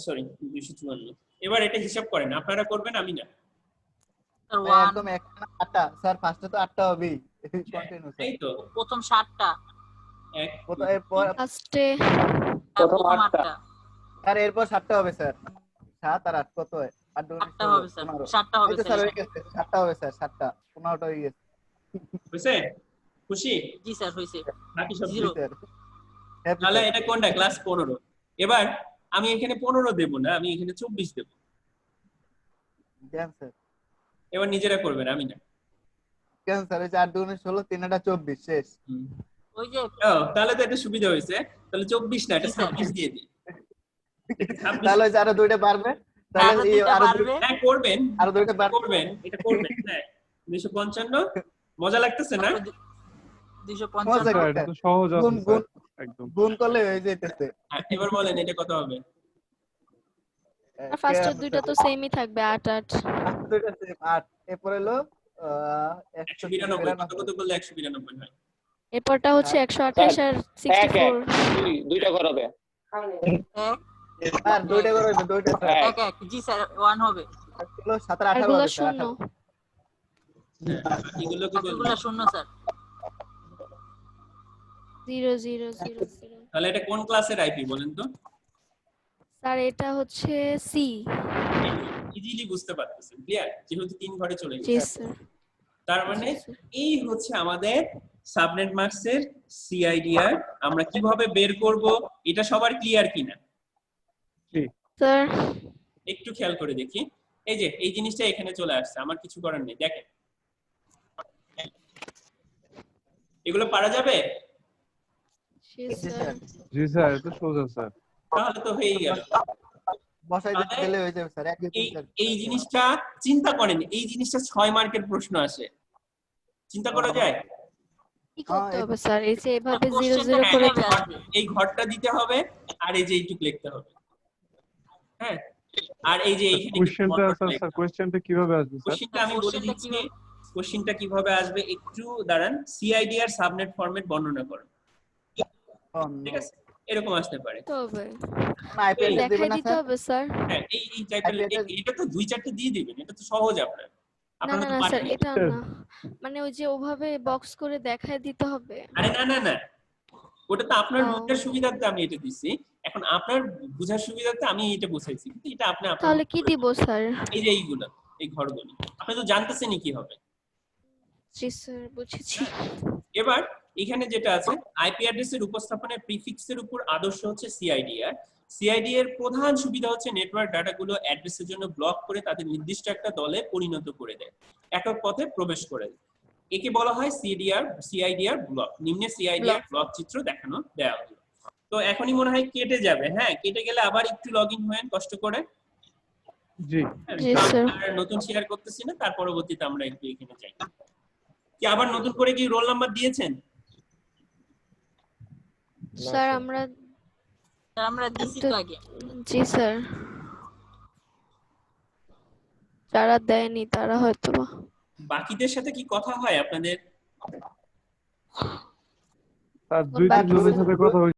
B: সরি 254। এবার এটা হিসাব করেন, আপনারা করবেন, আমি না।
E: একদম 8টা স্যার, ফার্স্টে তো 8টা হবেই। Continue sir.
B: এই তো
C: প্রথম 7টা,
B: এক
A: ফার্স্টে
C: প্রথম 8টা,
E: আর এরপর 7টা হবে স্যার। 7 আর 8 কত হয়? 8
C: 8টা হবে স্যার, 7টা হবে
E: স্যার। হয়ে গেছে, 7টা হবে স্যার, 7টা 15টা হয়ে গেছে।
B: হইছে? খুশি?
C: জি স্যার হইছে।
B: বাকি সব
C: 0
E: স্যার।
B: তাহলে এটা কোনটা? ক্লাস 15। এবার আমি এখানে 15 দেব না, আমি এখানে 24 দেব।
E: দেন স্যার।
B: এবার নিজেরা করবেন, আমি না।
E: কেন স্যার? 4 2 16 3 8 24 শেষ।
C: ওই যে
B: তাহলে তো এটা সুবিধা হয়েছে। তাহলে 24 না, এটা 26 দিয়ে দিই।
E: তাহলে আরো দুইটা পারবে, তাহলে আরো
B: হ্যাঁ করবেন,
E: আরো দুইটা
B: করবেন, এটা করবেন। হ্যাঁ 255 মজা লাগতেছে না?
C: 255
D: এটা তো সহজ আছে স্যার, একদম
E: গুণ করলে হয়ে যাইতেছে।
B: এবার বলেন এটা কত হবে?
A: ফার্স্টের দুইটা তো সেমই থাকবে 8 8।
E: দুইটা সেম 8। এরপর হলো
B: 192। কত কত করলে 192 হয়?
A: এরপরটা হচ্ছে 128 আর 64।
F: দুইটা ঘর হবে।
E: আর দুইটা করে হবে, দুইটা স্যার।
C: 1 1 জি স্যার 1 হবে।
E: হলো 17 18
A: এগুলো
E: হবে স্যার।
A: 0।
B: এগুলো কি
C: এগুলো
B: বলবেন?
C: 0 স্যার।
A: 0 0 0 0।
B: তাহলে এটা কোন ক্লাসের আইপি বলেন তো?
A: স্যার এটা হচ্ছে সি।
B: ইজিলি বুঝতে পারতেছেন, ক্লিয়ার? যেহেতু 3 ঘরে চলে
A: জি
B: গেছে।
A: স্যার।
B: তার মানে এই হচ্ছে আমাদের সাবনেট মার্কসের সিআইডিআর। আমরা কিভাবে বের করব এটা সবার ক্লিয়ার কিনা?
A: স্যার
B: একটু খেয়াল করে দেখি। এই যে এই জিনিসটা এখানে চলে আসছে, আমার কিছু করার নেই। দেখেন এগুলো পারা যাবে?
A: জি স্যার।
D: জি স্যার, এটা সোজা স্যার।
B: তাহলে তো হয়েই গেল।
E: বসাই দিতে
B: তাহলে
E: গেলে হয়ে যাবে স্যার 1 2
B: এই
E: 3 4
B: এই জিনিসটা চিন্তা করেন, এই জিনিসটা 6 মার্কের প্রশ্ন আসে, চিন্তা করা যায়?
A: কি করতে হবে স্যার? এই যে এভাবে 0
C: কোশ্চেনটা
A: 0 করে
C: কিভাবে আসবে?
B: এই ঘরটা দিতে হবে আর এই যে এইটুক লিখতে হবে, হ্যাঁ, আর এই যে এইখানে
D: কোশ্চেনটা স্যার কোশ্চেনটা কিভাবে আসবে স্যার?
B: কোশ্চেনটা আমি বলে
C: কোশ্চেনটা
B: দিচ্ছি,
C: কিভাবে-
B: কোশ্চেনটা কিভাবে আসবে একটু দাঁড়ান। সিআইডি আর সাবনেট ফরম্যাট বর্ণনা করুন, ঠিক আছে, এরকম আসতে পারে।
A: তো হবে
E: আইপি অ্যাড্রেস
A: দেখাই
E: দিবেন না
A: দিতে
E: স্যার?
A: হবে স্যার।
B: হ্যাঁ, এই টাইপের এটা তো 2 4টে দিয়ে দিবেন, এটা তো সহজ।
A: না
B: আপনারা
A: না
B: তো
A: না স্যার,
B: পারেন।
A: এটা না, মানে ওই যে ওভাবে বক্স করে দেখাই দিতে হবে।
B: আরে না না না, ওটা তো আপনার
A: ও।
B: বুঝার সুবিধার্থে আমি এটা দিচ্ছি। এখন আপনার বুঝার সুবিধার্থে আমি এটা বুঝাইছি, কিন্তু এটা আপনি আপনার
A: তাহলে কি দিব স্যার?
B: এই যে এইগুলো, এই ঘরগুলো আপনি তো জানতেছেনই কি হবে।
A: জি স্যার, বুঝেছি।
B: এবার এখানে যেটা আছে, আইপি অ্যাড্রেসের উপস্থাপনের প্রিফিক্সের উপর আদর্শ হচ্ছে সিআইডিআর। সিআইডিআর প্রধান সুবিধা হচ্ছে নেটওয়ার্ক ডাটাগুলো অ্যাড্রেসের জন্য ব্লক করে তাদের নির্দিষ্ট একটা দলে পরিণত করে দেয়, একক পথে প্রবেশ করে দেয়। একে বলা হয় সিআইডিআর ব্লক। নিম্নে সিআইডিআর ব্লক চিত্র দেখানো দেওয়া হলো। তো এখনই মনে হয় কেটে যাবে, হ্যাঁ, কেটে গেলে আবার একটু লগ ইন হয়েন কষ্ট করে।
D: জি
A: জি স্যার।
B: আর নতুন শেয়ার করতেছি না, তার পরবর্তীতে আমরা একটু এখানে যাই। কি আবার নতুন করে কি রোল নাম্বার দিয়েছেন?
A: স্যার আমরা
C: স্যার, আমরা দিছি তো আগে।
A: জি স্যার, যারা দেয়নি তারা হয়তো বা।
B: বাকিদের সাথে কি কথা হয় আপনাদের?
D: স্যার 2 3 জনের সাথে কথা হয়েছে।